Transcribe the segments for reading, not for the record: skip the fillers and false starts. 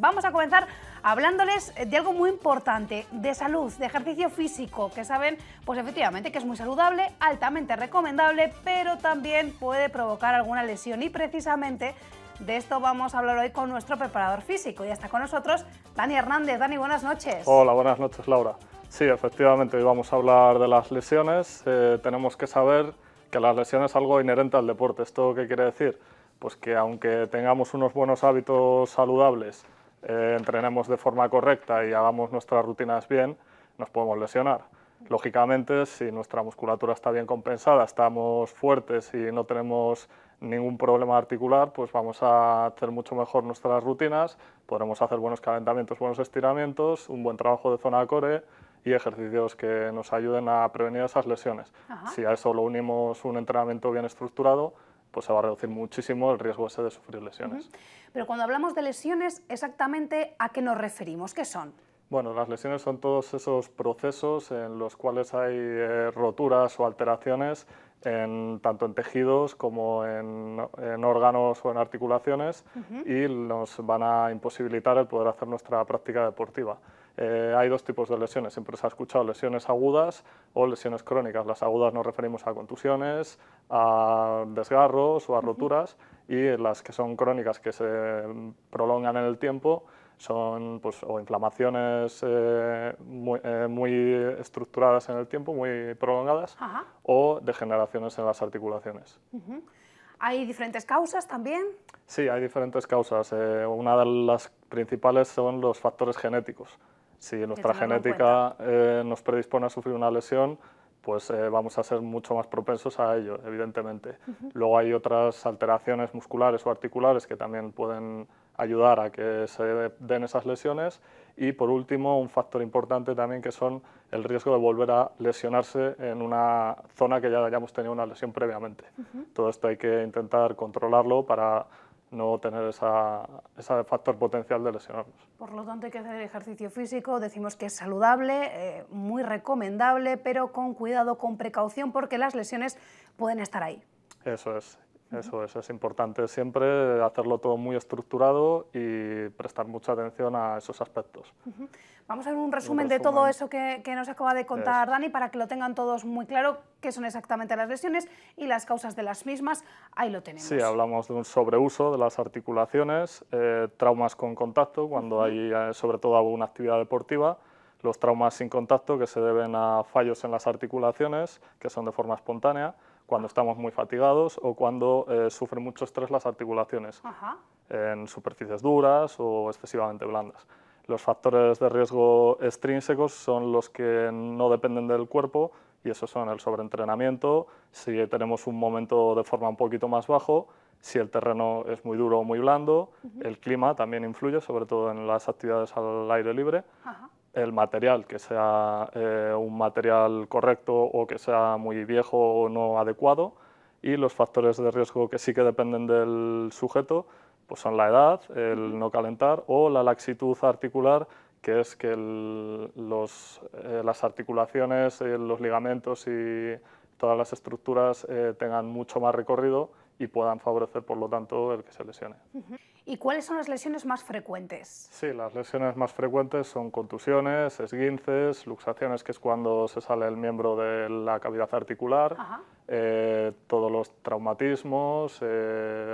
Vamos a comenzar hablándoles de algo muy importante, de salud, de ejercicio físico, que saben, pues efectivamente que es muy saludable, altamente recomendable, pero también puede provocar alguna lesión y precisamente de esto vamos a hablar hoy con nuestro preparador físico. Y está con nosotros Dani Hernández. Dani, buenas noches. Hola, buenas noches, Laura. Sí, efectivamente, hoy vamos a hablar de las lesiones. Tenemos que saber que las lesiones es algo inherente al deporte. ¿Esto qué quiere decir? Pues que aunque tengamos unos buenos hábitos saludables, entrenemos de forma correcta y hagamos nuestras rutinas bien, nos podemos lesionar. Lógicamente, si nuestra musculatura está bien compensada, estamos fuertes y no tenemos ningún problema articular, pues vamos a hacer mucho mejor nuestras rutinas, podremos hacer buenos calentamientos, buenos estiramientos, un buen trabajo de zona core y ejercicios que nos ayuden a prevenir esas lesiones. Ajá. Si a eso lo unimos un entrenamiento bien estructurado, pues se va a reducir muchísimo el riesgo ese de sufrir lesiones. Pero cuando hablamos de lesiones, exactamente ¿a qué nos referimos? ¿Qué son? Bueno, las lesiones son todos esos procesos en los cuales hay roturas o alteraciones tanto en tejidos como en órganos o en articulaciones y nos van a imposibilitar el poder hacer nuestra práctica deportiva. Hay dos tipos de lesiones, siempre se ha escuchado lesiones agudas o lesiones crónicas. Las agudas nos referimos a contusiones, a desgarros o a roturas y las que son crónicas, que se prolongan en el tiempo, son pues, o inflamaciones muy estructuradas en el tiempo, muy prolongadas, o degeneraciones en las articulaciones. ¿Hay diferentes causas también? Sí, hay diferentes causas. Una de las principales son los factores genéticos. Si nuestra genética nos predispone a sufrir una lesión, pues vamos a ser mucho más propensos a ello, evidentemente. Luego hay otras alteraciones musculares o articulares que también pueden ayudar a que se den esas lesiones y por último un factor importante también que son el riesgo de volver a lesionarse en una zona que ya hayamos tenido una lesión previamente. Todo esto hay que intentar controlarlo para no tener ese factor potencial de lesionarnos. Por lo tanto hay que hacer ejercicio físico, decimos que es saludable, muy recomendable, pero con cuidado, con precaución, porque las lesiones pueden estar ahí. Eso es. Eso es importante siempre hacerlo todo muy estructurado y prestar mucha atención a esos aspectos. Vamos a ver un resumen de todo eso que nos acaba de contar Dani para que lo tengan todos muy claro, qué son exactamente las lesiones y las causas de las mismas. Ahí lo tenemos. Sí, hablamos de un sobreuso de las articulaciones, traumas con contacto, cuando hay sobre todo alguna actividad deportiva, los traumas sin contacto que se deben a fallos en las articulaciones, que son de forma espontánea, cuando estamos muy fatigados o cuando sufren mucho estrés las articulaciones, en superficies duras o excesivamente blandas. Los factores de riesgo extrínsecos son los que no dependen del cuerpo y esos son el sobreentrenamiento, si tenemos un momento de forma un poquito más bajo, si el terreno es muy duro o muy blando, el clima también influye, sobre todo en las actividades al aire libre, el material, que sea un material correcto o que sea muy viejo o no adecuado, y los factores de riesgo que sí que dependen del sujeto pues son la edad, el no calentar o la laxitud articular, que es que las articulaciones, los ligamentos y todas las estructuras tengan mucho más recorrido y puedan favorecer, por lo tanto, el que se lesione. ¿Y cuáles son las lesiones más frecuentes? Sí, las lesiones más frecuentes son contusiones, esguinces, luxaciones, que es cuando se sale el miembro de la cavidad articular, todos los traumatismos,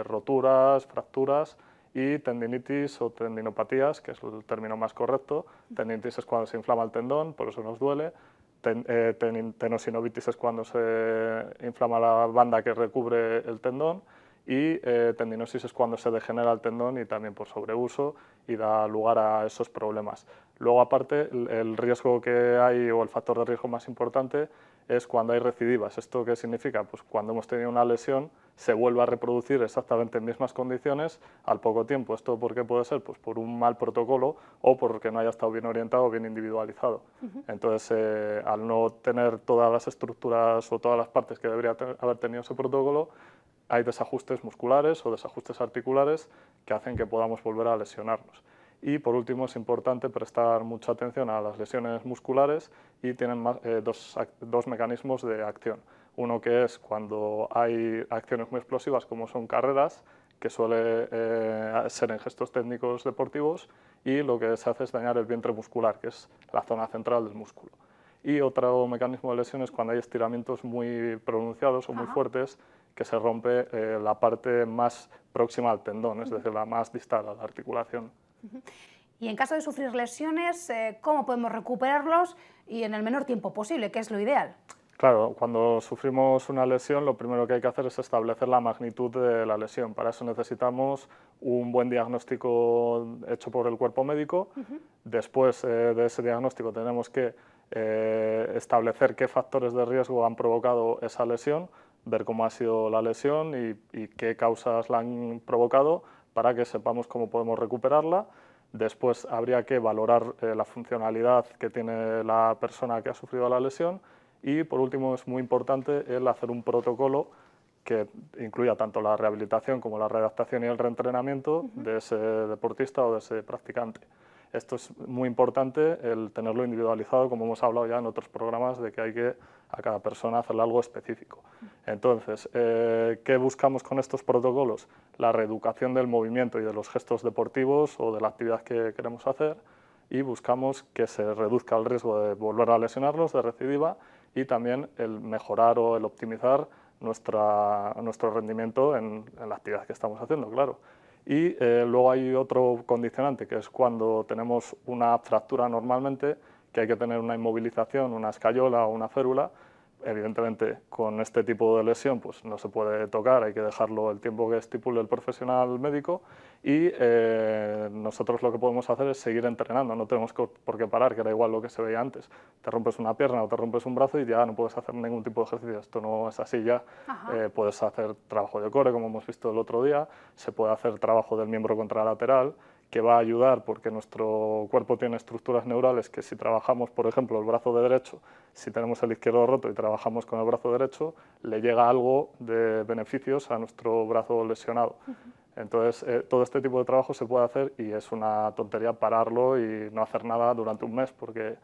roturas, fracturas y tendinitis o tendinopatías, que es el término más correcto. Tendinitis es cuando se inflama el tendón, por eso nos duele. Tenosinovitis es cuando se inflama la banda que recubre el tendón y tendinosis es cuando se degenera el tendón y también por sobreuso y da lugar a esos problemas. Luego, aparte, el riesgo que hay o el factor de riesgo más importante es cuando hay recidivas. ¿Esto qué significa? Pues cuando hemos tenido una lesión se vuelve a reproducir exactamente en mismas condiciones al poco tiempo. ¿Esto por qué puede ser? Pues por un mal protocolo o porque no haya estado bien orientado o bien individualizado. Entonces, al no tener todas las estructuras o todas las partes que debería haber tenido ese protocolo, hay desajustes musculares o desajustes articulares que hacen que podamos volver a lesionarnos. Y por último es importante prestar mucha atención a las lesiones musculares y tienen dos mecanismos de acción. Uno que es cuando hay acciones muy explosivas como son carreras, que suele ser en gestos técnicos deportivos, y lo que se hace es dañar el vientre muscular, que es la zona central del músculo. Y otro mecanismo de lesión es cuando hay estiramientos muy pronunciados o muy fuertes, que se rompe la parte más próxima al tendón, es decir, la más distal a la articulación. Y en caso de sufrir lesiones, ¿cómo podemos recuperarlos y en el menor tiempo posible, que es lo ideal? Claro, cuando sufrimos una lesión, lo primero que hay que hacer es establecer la magnitud de la lesión. Para eso necesitamos un buen diagnóstico hecho por el cuerpo médico. Después de ese diagnóstico tenemos que establecer qué factores de riesgo han provocado esa lesión, ver cómo ha sido la lesión y qué causas la han provocado para que sepamos cómo podemos recuperarla. Después habría que valorar la funcionalidad que tiene la persona que ha sufrido la lesión. Y por último, es muy importante el hacer un protocolo que incluya tanto la rehabilitación como la readaptación y el reentrenamiento de ese deportista o de ese practicante. Esto es muy importante, el tenerlo individualizado, como hemos hablado ya en otros programas, de que hay que a cada persona hacerle algo específico. Entonces, ¿qué buscamos con estos protocolos? La reeducación del movimiento y de los gestos deportivos o de la actividad que queremos hacer, y buscamos que se reduzca el riesgo de volver a lesionarlos, de recidiva, y también el mejorar o el optimizar nuestro rendimiento en la actividad que estamos haciendo, claro. Y luego hay otro condicionante, que es cuando tenemos una fractura normalmente, que hay que tener una inmovilización, una escayola o una férula. Evidentemente, con este tipo de lesión pues no se puede tocar, hay que dejarlo el tiempo que estipule el profesional médico, y nosotros lo que podemos hacer es seguir entrenando, no tenemos por qué parar, que era igual lo que se veía antes. Te rompes una pierna o te rompes un brazo y ya no puedes hacer ningún tipo de ejercicio. Esto no es así ya. Puedes hacer trabajo de core, como hemos visto el otro día, se puede hacer trabajo del miembro contralateral, que va a ayudar porque nuestro cuerpo tiene estructuras neurales que, si trabajamos, por ejemplo, el brazo de derecho, si tenemos el izquierdo roto y trabajamos con el brazo derecho, le llega algo de beneficios a nuestro brazo lesionado. Entonces, todo este tipo de trabajo se puede hacer, y es una tontería pararlo y no hacer nada durante un mes, porque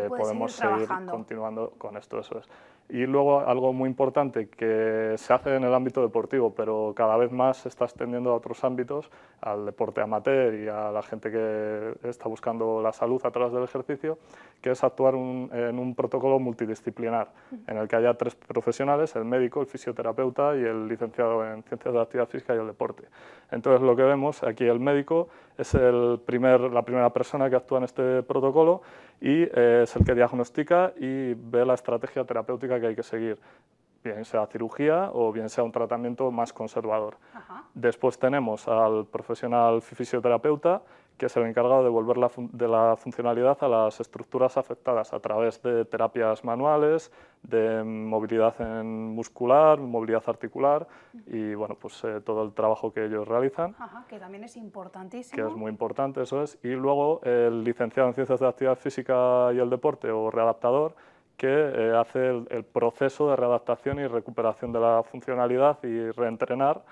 podemos seguir continuando con esto, eso es. Y luego algo muy importante que se hace en el ámbito deportivo, pero cada vez más se está extendiendo a otros ámbitos, al deporte amateur y a la gente que está buscando la salud a través del ejercicio, que es actuar en un protocolo multidisciplinar, en el que haya 3 profesionales: el médico, el fisioterapeuta y el licenciado en Ciencias de la Actividad Física y el Deporte. Entonces, lo que vemos aquí, el médico es la primera persona que actúa en este protocolo, y es el que diagnostica y ve la estrategia terapéutica que hay que seguir, bien sea cirugía o bien sea un tratamiento más conservador. Después tenemos al profesional fisioterapeuta, que es el encargado de devolver la funcionalidad a las estructuras afectadas a través de terapias manuales, de movilidad muscular, movilidad articular, y bueno, pues todo el trabajo que ellos realizan. Que también es importantísimo. Que es muy importante, eso es. Y luego el licenciado en Ciencias de la Actividad Física y el Deporte, o readaptador, que hace el proceso de readaptación y recuperación de la funcionalidad y reentrenar,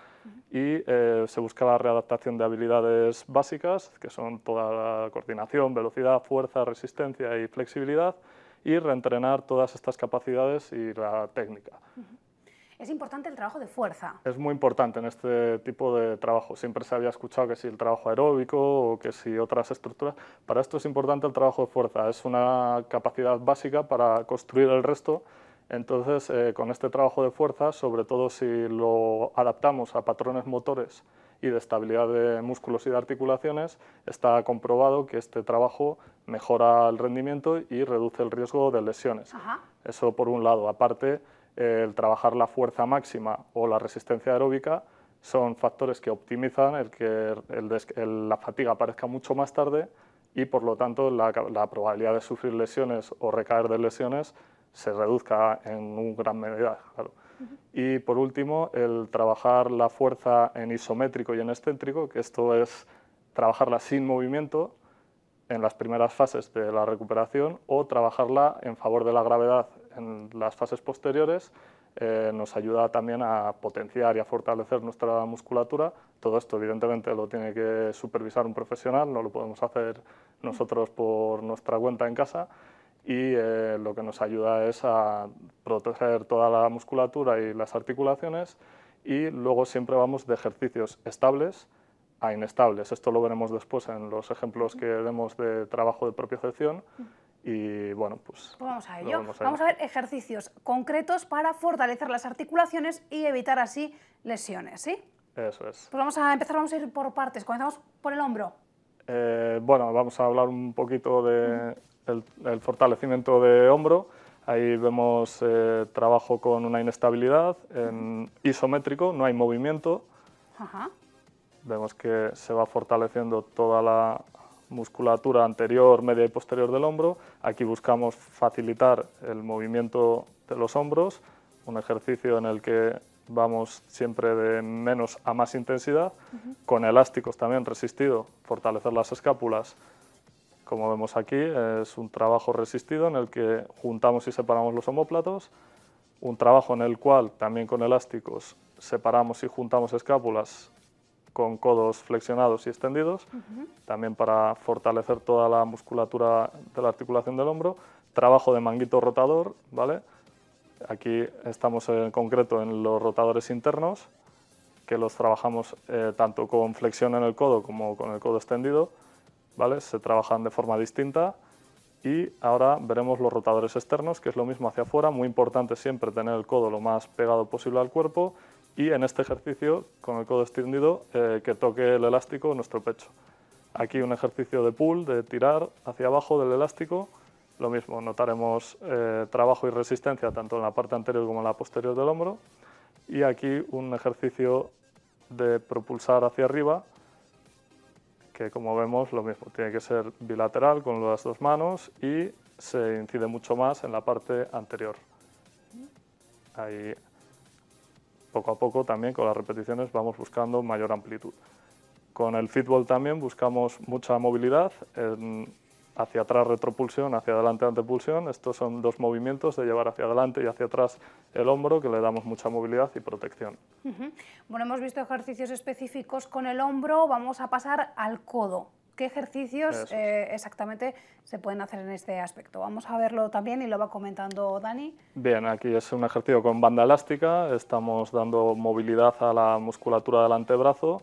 y se busca la readaptación de habilidades básicas, que son toda la coordinación, velocidad, fuerza, resistencia y flexibilidad, y reentrenar todas estas capacidades y la técnica. Es importante el trabajo de fuerza. Es muy importante en este tipo de trabajo. Siempre se había escuchado que si el trabajo aeróbico o que si otras estructuras. Para esto es importante el trabajo de fuerza. Es una capacidad básica para construir el resto. Entonces, con este trabajo de fuerza, sobre todo si lo adaptamos a patrones motores y de estabilidad de músculos y de articulaciones, está comprobado que este trabajo mejora el rendimiento y reduce el riesgo de lesiones. Eso por un lado. Aparte, el trabajar la fuerza máxima o la resistencia aeróbica son factores que optimizan el que la fatiga aparezca mucho más tarde, y por lo tanto la probabilidad de sufrir lesiones o recaer de lesiones se reduzca en una gran medida. Claro. Y por último, el trabajar la fuerza en isométrico y en excéntrico, que esto es trabajarla sin movimiento en las primeras fases de la recuperación, o trabajarla en favor de la gravedad en las fases posteriores. Nos ayuda también a potenciar y a fortalecer nuestra musculatura. Todo esto evidentemente lo tiene que supervisar un profesional, no lo podemos hacer nosotros por nuestra cuenta en casa, y lo que nos ayuda es a proteger toda la musculatura y las articulaciones, y luego siempre vamos de ejercicios estables a inestables. Esto lo veremos después en los ejemplos que demos de trabajo de propiocepción. Y bueno, pues vamos a ello. Vamos a ver ejercicios concretos para fortalecer las articulaciones y evitar así lesiones, ¿sí? Eso es. Pues vamos a empezar, vamos a ir por partes. Comenzamos por el hombro. Bueno, vamos a hablar un poquito del fortalecimiento de hombro. Ahí vemos trabajo con una inestabilidad, en isométrico, no hay movimiento. Ajá. Vemos que se va fortaleciendo toda la musculatura anterior, media y posterior del hombro. Aquí buscamos facilitar el movimiento de los hombros, un ejercicio en el que vamos siempre de menos a más intensidad, con elásticos también resistido, fortalecer las escápulas. Como vemos aquí, es un trabajo resistido en el que juntamos y separamos los omóplatos, un trabajo en el cual también con elásticos separamos y juntamos escápulas con codos flexionados y extendidos, también para fortalecer toda la musculatura de la articulación del hombro. Trabajo de manguito rotador, ¿vale? Aquí estamos en concreto en los rotadores internos, que los trabajamos tanto con flexión en el codo como con el codo extendido, ¿vale? Se trabajan de forma distinta. Y ahora veremos los rotadores externos, que es lo mismo hacia afuera, muy importante siempre tener el codo lo más pegado posible al cuerpo, y en este ejercicio, con el codo extendido, que toque el elástico en nuestro pecho. Aquí un ejercicio de pull, de tirar hacia abajo del elástico, lo mismo, notaremos trabajo y resistencia tanto en la parte anterior como en la posterior del hombro, y aquí un ejercicio de propulsar hacia arriba, que como vemos lo mismo, tiene que ser bilateral con las dos manos y se incide mucho más en la parte anterior. Ahí poco a poco también con las repeticiones vamos buscando mayor amplitud. Con el fútbol también buscamos mucha movilidad, hacia atrás retropulsión, hacia adelante antepulsión. Estos son dos movimientos de llevar hacia adelante y hacia atrás el hombro, que le damos mucha movilidad y protección. Bueno, hemos visto ejercicios específicos con el hombro, vamos a pasar al codo. ¿Qué ejercicios exactamente se pueden hacer en este aspecto? Vamos a verlo también y lo va comentando Dani. Bien, aquí es un ejercicio con banda elástica, estamos dando movilidad a la musculatura del antebrazo.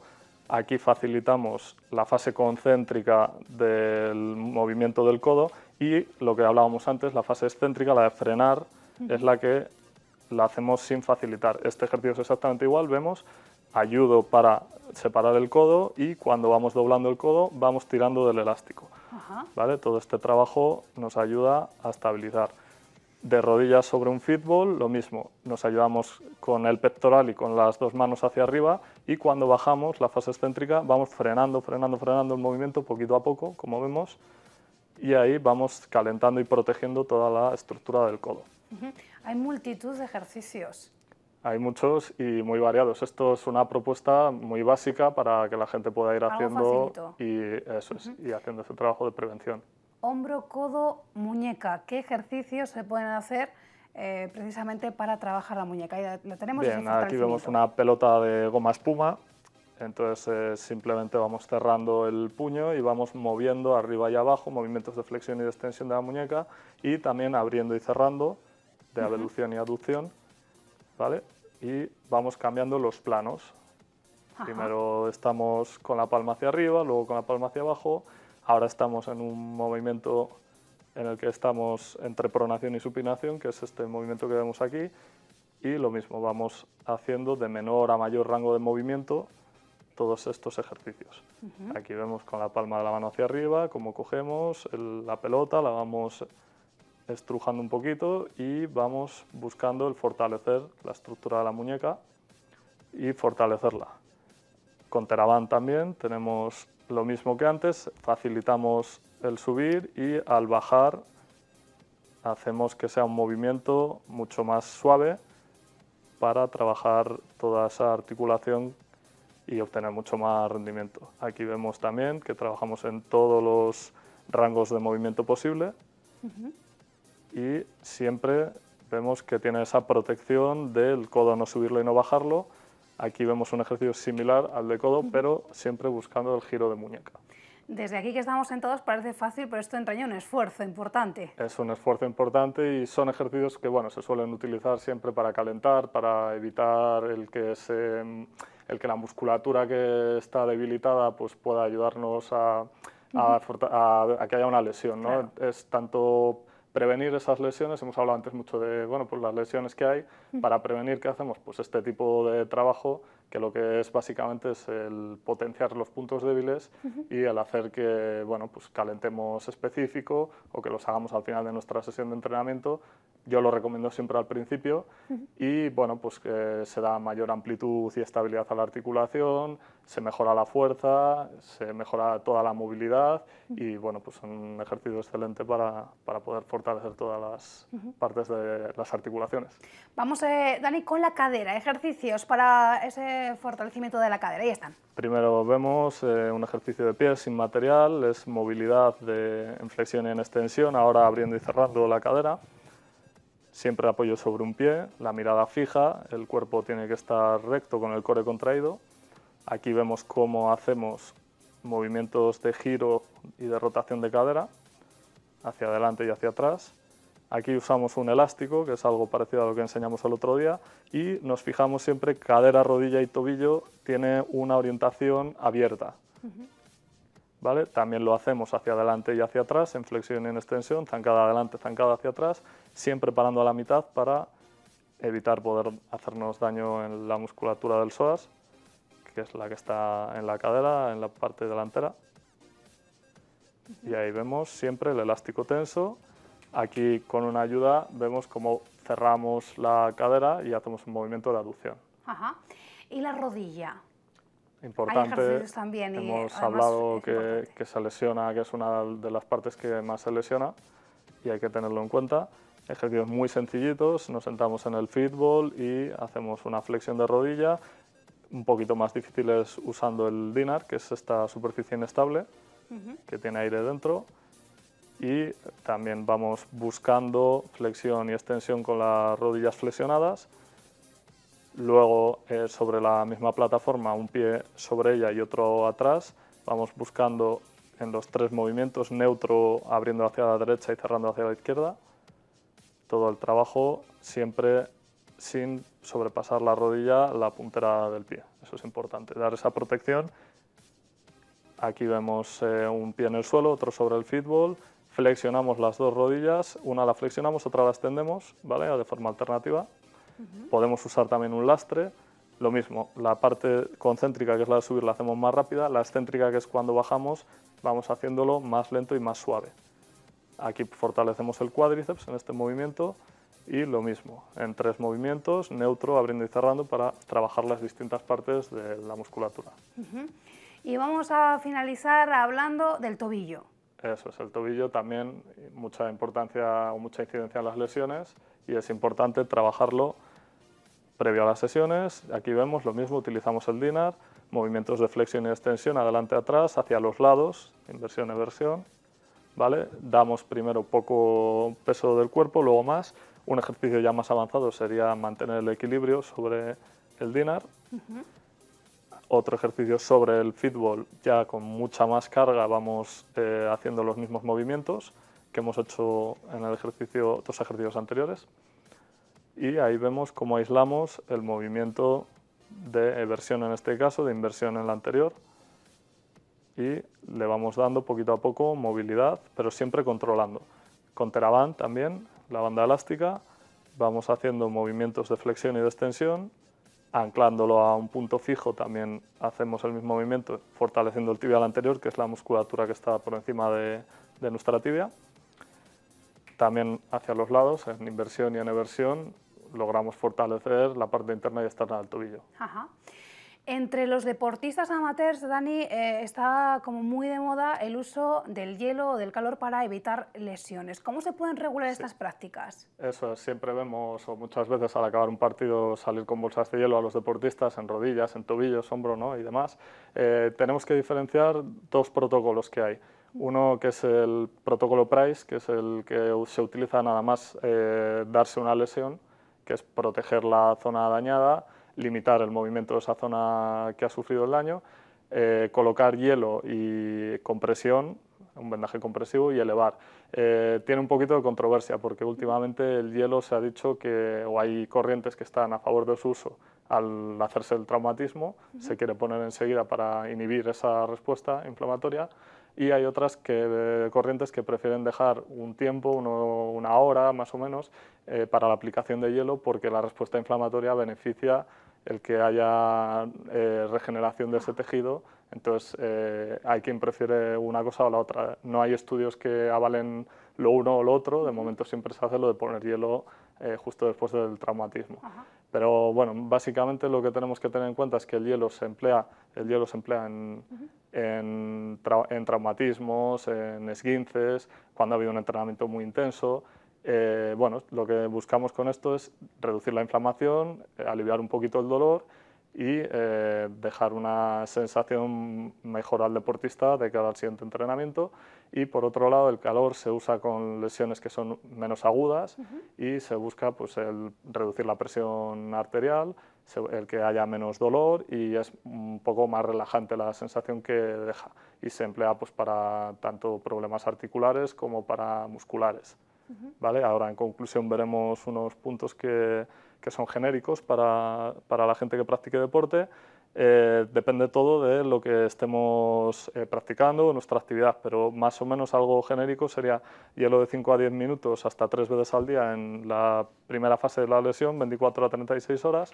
Aquí facilitamos la fase concéntrica del movimiento del codo y lo que hablábamos antes, la fase excéntrica, la de frenar, es la que la hacemos sin facilitar. Este ejercicio es exactamente igual, vemos, ayudo para separar el codo y cuando vamos doblando el codo vamos tirando del elástico. ¿Vale? Todo este trabajo nos ayuda a estabilizar. De rodillas sobre un fútbol, lo mismo, nos ayudamos con el pectoral y con las dos manos hacia arriba y cuando bajamos la fase excéntrica vamos frenando el movimiento poquito a poco, como vemos, y ahí vamos calentando y protegiendo toda la estructura del codo. Hay multitud de ejercicios. Hay muchos y muy variados. Esto es una propuesta muy básica para que la gente pueda ir haciendo y, eso es, y haciendo ese trabajo de prevención. Hombro, codo, muñeca. ¿Qué ejercicios se pueden hacer precisamente para trabajar la muñeca? Ahí la tenemos. Bien, aquí vemos una pelota de goma espuma. Entonces simplemente vamos cerrando el puño y vamos moviendo arriba y abajo, movimientos de flexión y de extensión de la muñeca y también abriendo y cerrando de abducción y aducción, ¿vale? Y vamos cambiando los planos. Primero estamos con la palma hacia arriba, luego con la palma hacia abajo. Ahora estamos en un movimiento en el que estamos entre pronación y supinación, que es este movimiento que vemos aquí. Y lo mismo, vamos haciendo de menor a mayor rango de movimiento todos estos ejercicios. Aquí vemos con la palma de la mano hacia arriba, cómo cogemos la pelota, la vamos estrujando un poquito y vamos buscando el fortalecer la estructura de la muñeca y fortalecerla. Con Theraband también tenemos lo mismo que antes, facilitamos el subir y al bajar hacemos que sea un movimiento mucho más suave para trabajar toda esa articulación y obtener mucho más rendimiento. Aquí vemos también que trabajamos en todos los rangos de movimiento posible y siempre vemos que tiene esa protección del codo no subirlo y no bajarlo. Aquí vemos un ejercicio similar al de codo, pero siempre buscando el giro de muñeca. Desde aquí que estamos sentados parece fácil, pero esto entraña un esfuerzo importante. Es un esfuerzo importante y son ejercicios que bueno, se suelen utilizar siempre para calentar, para evitar el que la musculatura que está debilitada pues, pueda ayudarnos a que haya una lesión, ¿no? Claro. Es tanto prevenir esas lesiones, hemos hablado antes mucho de bueno, pues las lesiones que hay, para prevenir, ¿qué hacemos? Pues este tipo de trabajo que lo que es básicamente es el potenciar los puntos débiles y el hacer que bueno, pues calentemos específico o que los hagamos al final de nuestra sesión de entrenamiento. Yo lo recomiendo siempre al principio y bueno, pues que se da mayor amplitud y estabilidad a la articulación, se mejora la fuerza, se mejora toda la movilidad y bueno, pues son un ejercicio excelente para poder fortalecer todas las partes de las articulaciones. Vamos, Dani, con la cadera, ejercicios para ese fortalecimiento de la cadera. Ahí están. Primero vemos un ejercicio de pie sin material, es movilidad en flexión y en extensión, ahora abriendo y cerrando la cadera. Siempre apoyo sobre un pie, la mirada fija, el cuerpo tiene que estar recto con el core contraído. Aquí vemos cómo hacemos movimientos de giro y de rotación de cadera, hacia adelante y hacia atrás. Aquí usamos un elástico, que es algo parecido a lo que enseñamos el otro día, y nos fijamos siempre cadera, rodilla y tobillo tiene una orientación abierta. ¿Vale? También lo hacemos hacia adelante y hacia atrás, en flexión y en extensión, zancada adelante, zancada hacia atrás, siempre parando a la mitad para evitar poder hacernos daño en la musculatura del psoas, que es la que está en la cadera, en la parte delantera. Y ahí vemos siempre el elástico tenso. Aquí con una ayuda vemos cómo cerramos la cadera y hacemos un movimiento de aducción. Ajá. Y la rodilla. Importante, Hay ejercicios también y hemos además hablado es importante. que se lesiona, que es una de las partes que más se lesiona y hay que tenerlo en cuenta. Ejercicios muy sencillitos, nos sentamos en el fitball y hacemos una flexión de rodilla, un poquito más difíciles usando el dinar, que es esta superficie inestable que tiene aire dentro, y también vamos buscando flexión y extensión con las rodillas flexionadas. Luego, sobre la misma plataforma, un pie sobre ella y otro atrás, vamos buscando en los tres movimientos, neutro abriendo hacia la derecha y cerrando hacia la izquierda. Todo el trabajo siempre sin sobrepasar la rodilla, la puntera del pie. Eso es importante, dar esa protección. Aquí vemos un pie en el suelo, otro sobre el fitball. Flexionamos las dos rodillas, una la flexionamos, otra la extendemos, ¿vale? De forma alternativa. Podemos usar también un lastre, lo mismo, la parte concéntrica, que es la de subir, la hacemos más rápida, la excéntrica, que es cuando bajamos, vamos haciéndolo más lento y más suave. Aquí fortalecemos el cuádriceps en este movimiento y lo mismo, en tres movimientos, neutro, abriendo y cerrando, para trabajar las distintas partes de la musculatura. Y vamos a finalizar hablando del tobillo. Eso es, el tobillo también, mucha importancia o mucha incidencia en las lesiones y es importante trabajarlo previo a las sesiones. Aquí vemos lo mismo, utilizamos el dinar, movimientos de flexión y extensión, adelante, atrás, hacia los lados, inversión, eversión, ¿vale? Damos primero poco peso del cuerpo, luego más. Un ejercicio ya más avanzado sería mantener el equilibrio sobre el dinar. Otro ejercicio sobre el fitball, ya con mucha más carga, vamos haciendo los mismos movimientos que hemos hecho en el ejercicio, dos ejercicios anteriores. Y ahí vemos cómo aislamos el movimiento de eversión en este caso, de inversión en la anterior. Y le vamos dando poquito a poco movilidad, pero siempre controlando. Con TheraBand también, la banda elástica, vamos haciendo movimientos de flexión y de extensión. Anclándolo a un punto fijo también hacemos el mismo movimiento, fortaleciendo el tibial anterior, que es la musculatura que está por encima de nuestra tibia. También hacia los lados, en inversión y en eversión, logramos fortalecer la parte interna y externa del tobillo. Ajá. Entre los deportistas amateurs, Dani, está como muy de moda el uso del hielo o del calor para evitar lesiones. ¿Cómo se pueden regular estas prácticas? Eso es, siempre vemos, o muchas veces al acabar un partido, salir con bolsas de hielo a los deportistas en rodillas, en tobillos, hombro, ¿no? Y demás. Tenemos que diferenciar dos protocolos que hay. Uno que es el protocolo Price, que es el que se utiliza nada más darse una lesión, que es proteger la zona dañada, limitar el movimiento de esa zona que ha sufrido el daño. colocar hielo y compresión, un vendaje compresivo, y elevar. Tiene un poquito de controversia porque últimamente el hielo se ha dicho que, o hay corrientes que están a favor de su uso al hacerse el traumatismo, se quiere poner enseguida para inhibir esa respuesta inflamatoria, y hay otras corrientes que prefieren dejar un tiempo, una hora más o menos, para la aplicación de hielo, porque la respuesta inflamatoria beneficia el que haya regeneración de ese tejido. Entonces hay quien prefiere una cosa o la otra. No hay estudios que avalen lo uno o lo otro, de momento siempre se hace lo de poner hielo justo después del traumatismo. Ajá. Pero bueno, básicamente lo que tenemos que tener en cuenta es que el hielo se emplea en traumatismos, en esguinces, cuando ha habido un entrenamiento muy intenso. Bueno, lo que buscamos con esto es reducir la inflamación, aliviar un poquito el dolor y dejar una sensación mejor al deportista de cara al siguiente entrenamiento. Y por otro lado, el calor se usa con lesiones que son menos agudas y se busca pues, reducir la presión arterial, el que haya menos dolor, y es un poco más relajante la sensación que deja, y se emplea pues, para tanto problemas articulares como para musculares. ¿Vale? Ahora, en conclusión, veremos unos puntos que son genéricos para la gente que practique deporte. Depende todo de lo que estemos practicando, de nuestra actividad, pero más o menos algo genérico sería hielo de 5 a 10 minutos hasta 3 veces al día en la primera fase de la lesión, 24 a 36 horas,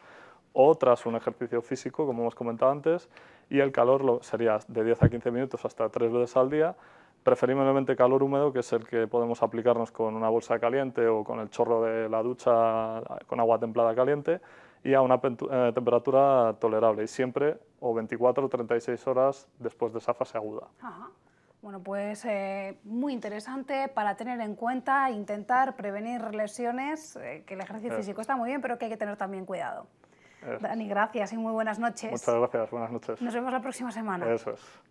o tras un ejercicio físico, como hemos comentado antes, y el calor sería de 10 a 15 minutos hasta 3 veces al día, preferiblemente calor húmedo, que es el que podemos aplicarnos con una bolsa caliente o con el chorro de la ducha con agua templada caliente, y a una temperatura tolerable, y siempre o 24 o 36 horas después de esa fase aguda. Ajá. Bueno, pues muy interesante para tener en cuenta, intentar prevenir lesiones, que el ejercicio físico está muy bien, pero que hay que tener también cuidado. Dani, gracias y muy buenas noches. Muchas gracias, buenas noches. Nos vemos la próxima semana. Eso es.